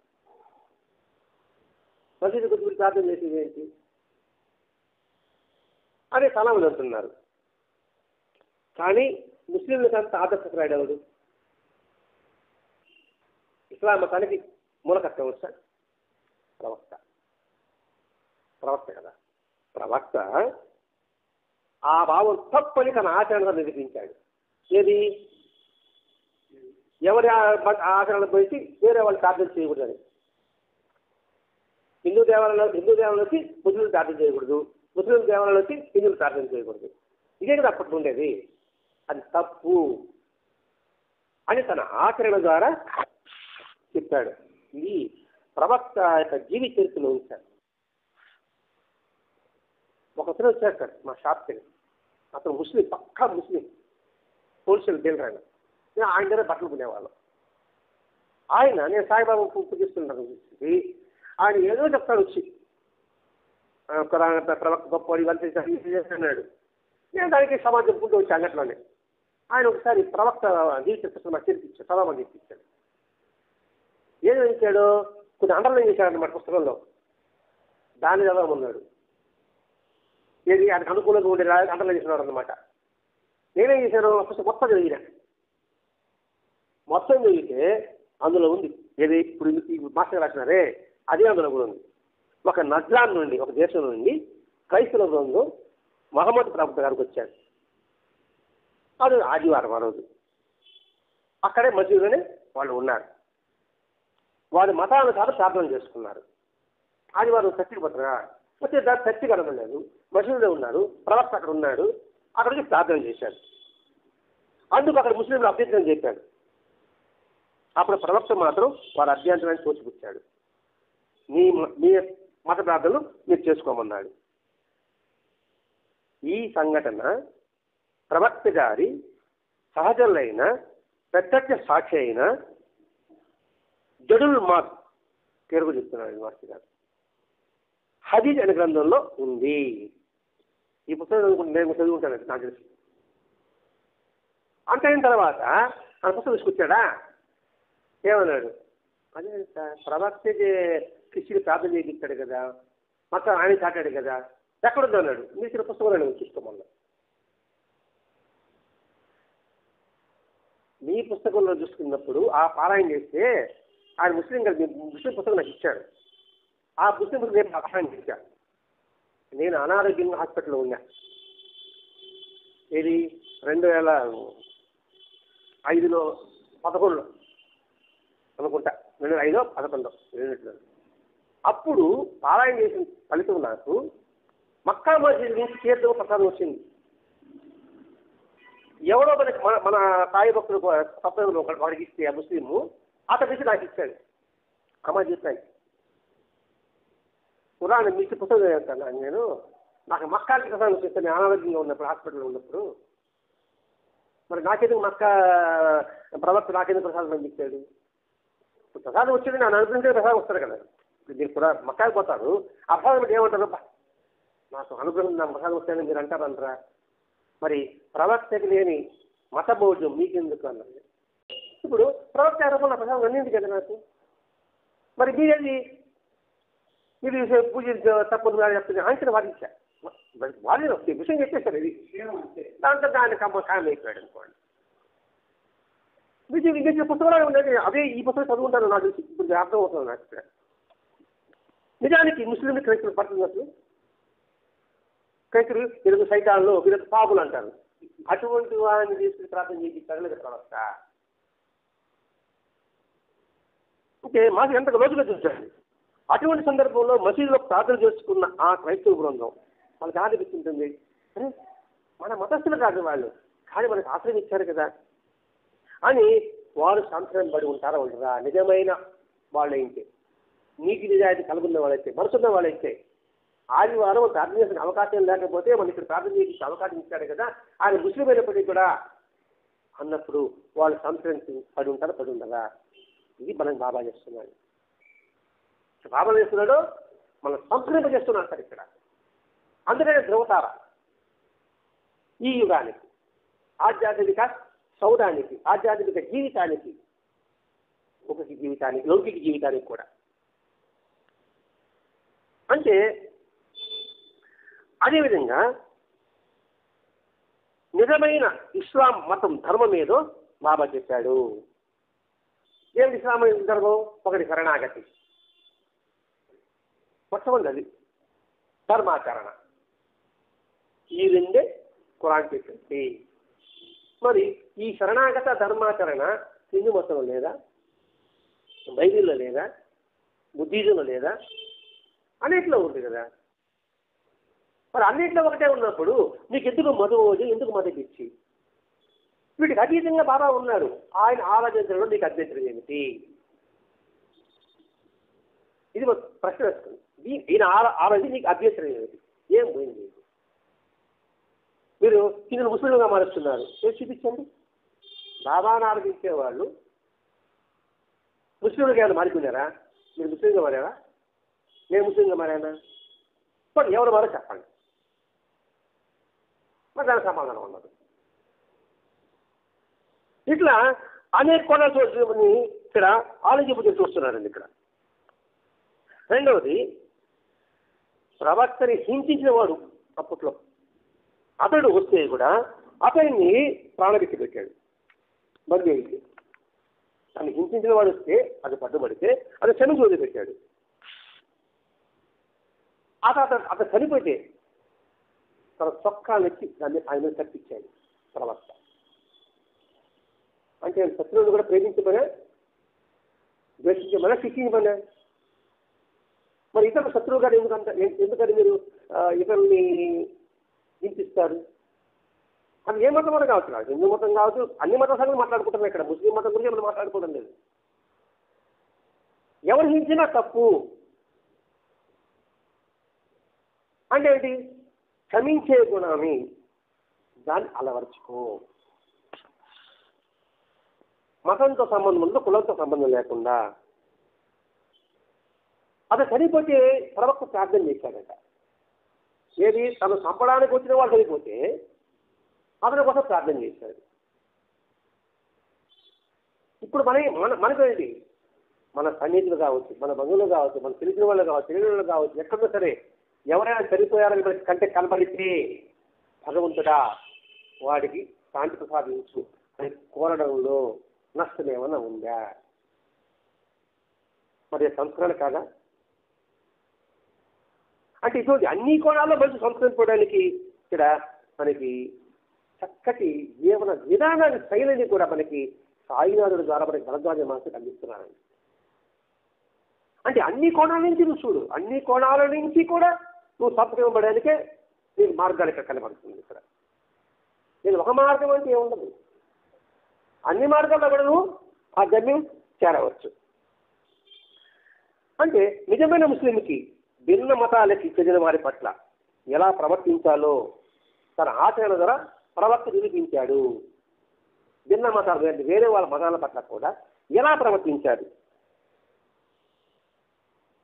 మసీదు గురించి ప్రార్థన చేసేది ఏంటి? అదే సలాములు అంటున్నారు. కానీ ముస్లింలకు అంత ఆదర్శకురాడు ఎవరు? ఇస్లాం మతానికి మూలకర్త వచ్చా ప్రవక్త కదా. ప్రవక్త ఆ భావం తప్పని తన ఆచరణగా నిరూపించాడు. ఏది? ఎవరి ఆచరణ పోయి వేరే వాళ్ళు ప్రార్థన చేయకూడదని. హిందూ దేవాలయంలో వచ్చి ముస్లింలు ప్రార్థన చేయకూడదు, ముస్లిం దేవాలయంలో వచ్చి హిందువులు ప్రార్థన చేయకూడదు. ఇదే కదా అప్పట్లో ఉండేది. అది తప్పు అని తన ఆచరణ ద్వారా చెప్పాడు. ఇది ప్రవక్త యొక్క జీవిత చరిత్రలో ఉంచాడు. ఒకసారి వచ్చాడు సార్ మా షాప్కి. అతను ముస్లిం, పక్కా ముస్లిం, హోల్సేల్ డీలర్ ఆయన. నేను ఆయన దగ్గర బట్టలు కొనేవాళ్ళం. ఆయన నేను సాయిబాబా పూజిస్తున్నాను. ఆయన ఏదో చెప్తాడు వచ్చి ప్రవక్త గొప్ప ఇవన్నీ అన్నాడు. నేను దానికి సమాజం చెప్పుకుంటూ వచ్చి అంగట్లోనే. ఆయన ఒకసారి ప్రవక్త జీవిత మాకు చేర్పించాడు, చదవమని చెప్పించాడు. ఏం చేశాడు, కొన్ని అండర్లైన్ చేశాడన్నమాట పుస్తకంలో. దాన్ని చదవమన్నాడు. ఏది ఆయనకు అనుకూలంగా ఉండే అండర్లైన్ చేసినాడు అనమాట. నేనేం చేశాను, పుస్తకం మొత్తం చదివినా. మొత్తం చదివితే అందులో ఉంది ఏది ఇప్పుడు ఈ మాస్టర్ రాసినారే అదే అందులో కూడా ఉంది. ఒక నజ్రాన్ నుండి, ఒక దేశం నుండి క్రైస్తవ బృందం మహమ్మద్ ప్రవక్త గారికి వచ్చాడు. అది ఆదివారం ఆ రోజు. అక్కడే మసీదులోనే వాళ్ళు ఉన్నారు. వారి మతానుసారం ప్రార్థన చేసుకున్నారు. ఆదివారం చర్చికి పోతారా, వచ్చే చర్చి కనబడలేదు, మసీదులో ఉన్నారు, ప్రవక్త అక్కడ ఉన్నాడు, అక్కడికి ప్రార్థన చేశాడు. అందుకు అక్కడ ముస్లింలు అభ్యంతరం చెప్పాడు. అప్పుడు ప్రవక్త మాత్రం వారి అభ్యంతరాన్ని తోసిపుచ్చాడు. మీ మత ప్రార్థనలు మీరు చేసుకోమన్నాడు. ఈ సంఘటన ప్రవక్త గారి సహజులైన ప్రత్యక్ష సాక్షి అయిన జడుల్ మాత్ తెలుగు చెప్తున్నాడు మాస్టర్ గారు. హదీస్ అనే గ్రంథంలో ఉంది. ఈ పుస్తకం నేను చదువుకుంటాను నాకు తెలిసి. అంత అయిన తర్వాత ఆ పుస్తకం తీసుకొచ్చాడా, ఏమన్నాడు, అదే సార్ ప్రవక్తకి క్రిస్టియన్ ప్రార్థన చేయించాడు కదా, మొత్తం ఆయన చాటాడు కదా, ఎక్కడుందో అన్నాడు. మీరు ఇచ్చిన పుస్తకంలో చూసుకోమన్నా. మీ పుస్తకంలో చూసుకున్నప్పుడు ఆ పారాయణ చేస్తే ఆయన ముస్లిం పుస్తకం నాకు ఇచ్చాడు. ఆ పుస్తకం నేను పారాయణ చేశాను. నేను అనారోగ్యంగా హాస్పిటల్లో ఉన్నా. ఇది 2005లో 11లో అనుకుంటా, 2005 11 అప్పుడు పారాయణ చేసిన ఫలితం నాకు మక్కా మసీదు నుంచి తీర్థం ప్రసాదం వచ్చింది. ఎవరో మన సాయి భక్తులు సప్తంలో వాడికి ఇస్తే ఆ ముస్లిము అతని నుంచి నాకు ఇచ్చాడు. అమ్మ చెప్పాను, పురాణ మీకు పుస్తకం చదువుతాను నేను. నాకు మక్కాకి ప్రసాదం వచ్చేస్తాను అనారోగ్యంగా ఉన్నప్పుడు, హాస్పిటల్లో ఉన్నప్పుడు. మరి నాకెందుకు మక్కా ప్రవక్త నాకెందుకు ప్రసాదం అందించాడు? ప్రసాదం వచ్చేది నేను అనుగ్రహించే ప్రసాదం వస్తారు కదా. మీరు కూడా మక్కాకి పోతారు, ఆ ప్రసాదం బట్టి ఏమంటారు, నాకు అనుగ్రహం నా ప్రసాదం వస్తాయని మీరు అంటారంటారా? మరి ప్రవక్తకి లేని మత భోజనం మీకెందుకు అన్నది. ఇప్పుడు ప్రవక్త ఆరోపణ ప్రసాదం అందింది కదా నాకు. మరి మీరేది మీరు పూజ తప్పదు చెప్తుంది ఆయన వాదించా. వాళ్ళు విషయం చెప్పేశారు. ఇది దాంట్లో దాన్ని కాయం అయిపోయాడు అనుకోండి. మీకు ఇంగ్లీష్ పుస్తకాలు ఉండేది అదే ఈ పుస్తకం చదువుకుంటాను నాకు తెలిసి. ఇప్పుడు అర్థం అవుతుంది నాకు. నిజానికి ముస్లింలు క్రైస్తవులు పడుతుంది అసలు. క్రైస్తవులు వీళ్ళ సైతాల్లో వీళ్ళ పాపులు అంటారు. అటువంటి వారిని తీసుకుని ప్రార్థన చేసి తగలేదు ప్రవక్త. అంటే మాకు ఎంత లోతుగా చూసాడు. అటువంటి సందర్భంలో మసీదులో ప్రార్థన చేసుకున్న ఆ క్రైస్తవ బృందం వాళ్ళకి ఆదరిస్తుంటుంది. అరే మన మతస్థులు కాదు వాళ్ళు, కానీ మనకు ఆశ్రయం ఇచ్చారు కదా అని వారు సంతరం పడి ఉంటారా ఉండరా? నిజమైన వాళ్ళైతే, నీటి నిజాయితీ కలుగున్న వాళ్ళైతే, మనసున్న వాళ్ళైతే, ఆదివారం ప్రార్థన చేసిన అవకాశం లేకపోతే మనం ఇక్కడ ప్రార్థన చేసే అవకాశం ఇచ్చాడు కదా, ఆయన ముస్లిం అయినప్పటికీ కూడా అన్నప్పుడు వాళ్ళు సంతరించి పడి ఉండరా? ఇది మనం బాబా చేస్తున్నాడు. బాబా చేస్తున్నాడు, మనం సంప్రదింపజేస్తున్నాడు సార్ ఇక్కడ. అందుకనే ధ్రువతార ఈ యుగానికి, ఆధ్యాత్మిక సౌదానికి, ఆధ్యాత్మిక జీవితానికి, లౌకిక జీవితానికి కూడా. అంటే అదేవిధంగా నిజమైన ఇస్లాం మతం ధర్మం ఏదో బాబా చెప్పాడు. ఏమిటి ఇస్లాం ధర్మం? ఒకటి శరణాగతి, మొట్టమొదటి ధర్మాచరణ. ఈ రెండే ఖురాన్ చెప్పింది. మరి ఈ శరణాగత ధర్మాచరణ హిందూ మతంలో లేదా, బైబిల్లో లేదా, బుద్ధిజంలో లేదా, అన్నిట్లో ఉంది కదా. మరి అన్నింటిలో ఒకటే ఉన్నప్పుడు నీకు ఎందుకు మధువోజు, ఎందుకు మదపిచ్చి? వీటికి అతీతంగా బాబా ఉన్నాడు, ఆయన ఆరాధించడంలో నీకు అభ్యంతరం ఏమిటి? ఇది ప్రశ్న వస్తుంది. ఈయన ఆరాధన నీకు అభ్యంతరం ఏమిటి? ఏం పోయింది? మీరు కింద ముస్లింలుగా మారుస్తున్నారు, చూపించండి. బాబాను ఆరాధించే వాళ్ళు ముస్లింలుగా ఏమైనా మారిపోయినారా? మీరు ముస్లింగా మారారా? నేను ముస్లింగా మారానా? బట్ ఎవరు మారో చెప్పండి, మరి దానికి సమాధానం ఉన్నది. ఇట్లా అనేక కోణాలు ఇక్కడ ఆలోచించి చూస్తున్నారండి. ఇక్కడ రెండవది, ప్రవక్తని హింసించిన వాడు అప్పట్లో అతడు వస్తే కూడా అతన్ని ప్రాణభిక్ష పెట్టాడు. బందీ అయితే తను హింసించిన వాడు వస్తే, అది పట్టుబడితే అది క్షమించి వదిలిపెట్టాడు. అతను చనిపోతే తన చొక్కాలు ఎత్తి దాన్ని ఆయన తప్పించాడు ప్రవక్త. అంటే శత్రువులు కూడా ప్రేమించమనే, ద్వేషించమనే, శిక్షించమనే. మరి ఇతర శత్రువు గారు ఎందుకని మీరు ఇతరుల్ని హింసిస్తారు? అది ఏ మతం వల్ల కావచ్చు, కాదు హిందూ మతం కావచ్చు, అన్ని మతాల సంగతి మాట్లాడుకుంటున్నాం. ఇక్కడ ముస్లిం మతం గురించి మనం మాట్లాడుకోవడం లేదు. ఎవరు హింసినా తప్పు అంటే ఏంటి? క్షమించే గుణాన్ని దాన్ని అలవర్చుకో. మతంతో సంబంధం ఉందో, కులంతో సంబంధం లేకుండా. అతను చనిపోతే ప్రవక్త ప్రార్థన చేశాడట. ఏది? తను చంపడానికి వచ్చిన వాళ్ళు చనిపోతే అతని కోసం ప్రార్థన చేశాడు. ఇప్పుడు మనకేంటి? మన సన్నిధులు కావచ్చు, మన బంధువులు కావచ్చు, మన తెలిసిన వాళ్ళు కావచ్చు, తెలియని వాళ్ళు కావచ్చు, ఎక్కడో సరే ఎవరైనా చనిపోయారని కంటే కనబడితే భగవంతుడా వాడికి శాంతి ప్రసాదించు అని కోరడంలో నష్టం ఏమన్నా ఉందా? మరి సంస్కరణ కాదా? అంటే ఇటువంటి అన్ని కోణాల్లో మంచి సంస్కరించుకోవడానికి ఇక్కడ మనకి చక్కటి జీవన విధానాన్ని, శైలిని కూడా మనకి సాయినాథుడి ద్వారా మనకి భరద్వాజ మాస్టర్ అందిస్తున్నారండి. అంటే అన్ని కోణాల నుంచి నువ్వు చూడు, అన్ని కోణాల నుంచి కూడా నువ్వు సంస్కరింపబడానికే నీకు మార్గాలు ఇక్కడ కనబడుతుంది. ఇక్కడ నేను ఒక మార్గం అంటే ఏముండదు, అన్ని మార్గాల్లో కూడా నువ్వు ఆ గమ్యం చేరవచ్చు. అంటే నిజమైన ముస్లింకి భిన్న మతాలకి చెందిన వారి పట్ల ఎలా ప్రవర్తించాలో తన ఆచరణ ద్వారా ప్రవక్త నిరూపించాడు. భిన్న మతాలు వేరే వాళ్ళ మతాల పట్ల కూడా ఎలా ప్రవర్తించాడు.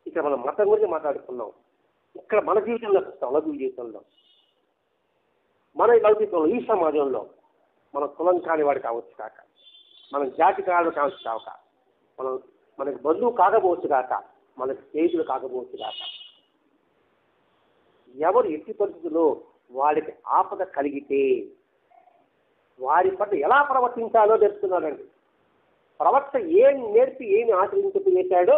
ఇక్కడ మనం మతం గురించి మాట్లాడుకున్నాం. ఇక్కడ మన జీవితంలో వస్తాం, లౌకిక జీవితంలో, మన లౌకికంలో, ఈ సమాజంలో మన కులం కాని వాడు కావచ్చు కాక, మనం జాతి కాడు కావచ్చు కాక, మనకి బంధువు కాకపోవచ్చు కాక, మనకి స్నేహితులు కాకపోవచ్చు కాక, ఎవరు ఎట్టి పరిస్థితుల్లో వాడికి ఆపద కలిగితే వారి పట్ల ఎలా ప్రవర్తించాలో నేర్పుతున్నాడండి. ప్రవక్త ఏం నేర్పి ఏమి ఆచరింప చేశాడో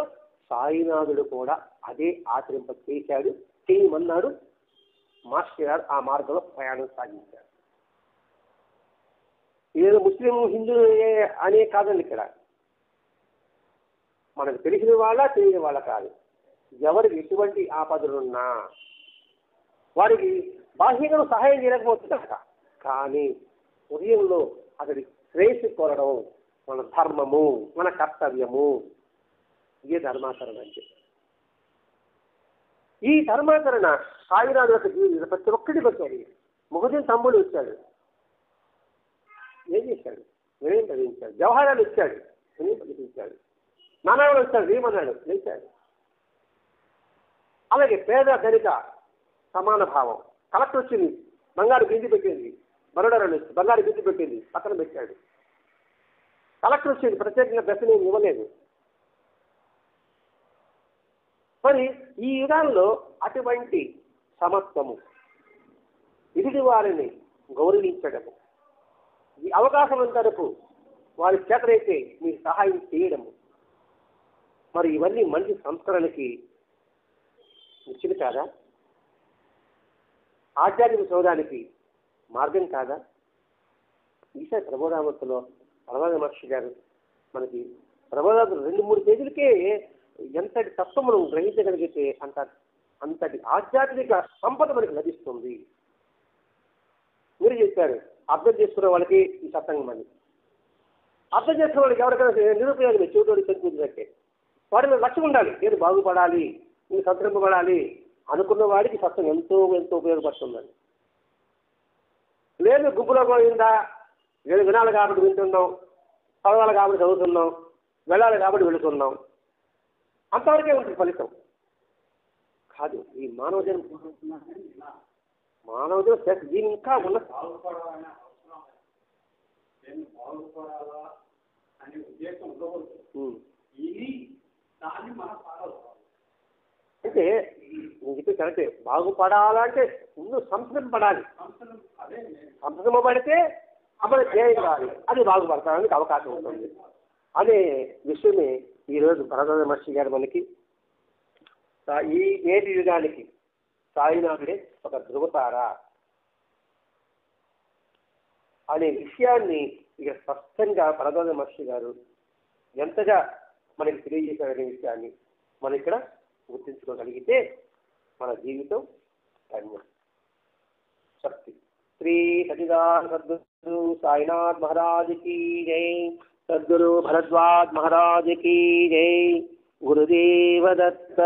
సాయినాథుడు కూడా అదే ఆచరింప చేశాడు, చేయమన్నాడు. మాస్టర్ గారు ఆ మార్గంలో ప్రయాణం సాగించాడు. ఏదో ముస్లిం హిందూ అనే కాదండి. ఇక్కడ మనకు తెలిసిన వాళ్ళ తెలియని వాళ్ళ కాదు, ఎవరికి ఎటువంటి ఆపదలున్నా వారికి బాహ్యంగా సహాయం చేయలేకపోతుందట, కానీ హృదయంలో అతడి శ్రేయస్సు కోరడం మన ధర్మము, మన కర్తవ్యము. ఇదే ధర్మాచరణ అంటే. ఈ ధర్మాచరణ సాయినాథు యొక్క జీవితం ప్రతి ఒక్కటికి వచ్చాడు. ముఖదిన్ తమ్ముడు వచ్చాడు, ఏం చేశాడు? వినయం కలిగించాడు. వ్యవహారాలు ఇచ్చాడు, వినయం కలిగించాడు. నానాడు వచ్చాడు, ఏమన్నాడు? లేచాడు. అలాగే పేద ధనిక సమాన భావం. కలెక్టర్ వచ్చింది, బంగారు బింది పెట్టింది, బరోడాలో బంగారు బింది పెట్టింది, పక్కన పెట్టాడు. కలెక్టర్ వచ్చింది, ప్రత్యేకంగా దర్శనం ఇవ్వలేదు. మరి ఈ యుగాల్లో అటువంటి సమత్వము, ఎదుటి వారిని గౌరవించడము, ఈ అవకాశం అంతరకు వారి చేతనైతే మీకు సహాయం చేయడము, మరి ఇవన్నీ మనిషి సంస్కరణకి ముఖ్యం కాదా? ఆధ్యాత్మిక సౌధానికి మార్గం కాదా? ఈసారి ప్రబోధామత్తులో పరమానంద మహర్షి గారు మనకి ప్రబోధాలు 2-3 పేజీలకే ఎంతటి తత్వం మనం గ్రహించగలిగితే అంతటి ఆధ్యాత్మిక సంపద మనకి లభిస్తుంది. మీరు చెప్పారు అర్థం చేసుకునే వాళ్ళకి ఈ సత్సంగం అని. అర్థం చేసుకునే వాళ్ళకి ఎవరికైనా నిరుపయోగం చెవితోడి చనిపోతుందంటే వాడి లక్ష్యం ఉండాలి, నేను బాగుపడాలి, నేను సంతరింపబడాలి అనుకున్న వాడికి సత్సంగం ఎంతో ఎంతో ఉపయోగపడుతుందండి. లేదు గుంపులో పోయిందా, నేను వినాలి కాబట్టి వింటున్నాం, చదవాలి కాబట్టి చదువుతున్నాం, వెళ్ళాలి కాబట్టి వెళుతున్నాం, అంతవరకే ఉంటుంది ఫలితం. కాదు ఈ మానవ దీని ఇంకా ఉన్న అంటే నేను చెప్పి కరెక్టే. బాగుపడాలంటే ముందు సంస్కరింపబడాలి, సంస్కరింపబడితే అమలు చేయాలి, అది బాగుపడతానికి అవకాశం ఉంటుంది అనే విషయమే ఈరోజు భరద్వాజ మహర్షి గారు మనకి ఈ నేటి యుగానికి సాయినాథుడే ఒక ధృవతార అనే విషయాన్ని ఇక స్పష్టంగా భరద్వాజ మహర్షి గారు ఎంతగా మనకి తెలియజేశారనే విషయాన్ని మనం ఇక్కడ గుర్తించుకోగలిగితే మన జీవితం ధన్యం. శక్తి. శ్రీ సచిదానంద సద్గురు సాయినాథ్ మహారాజ్ की जय. सद्गुरु भरद्वाज महाराज की जय. गुरुदेव दत्त.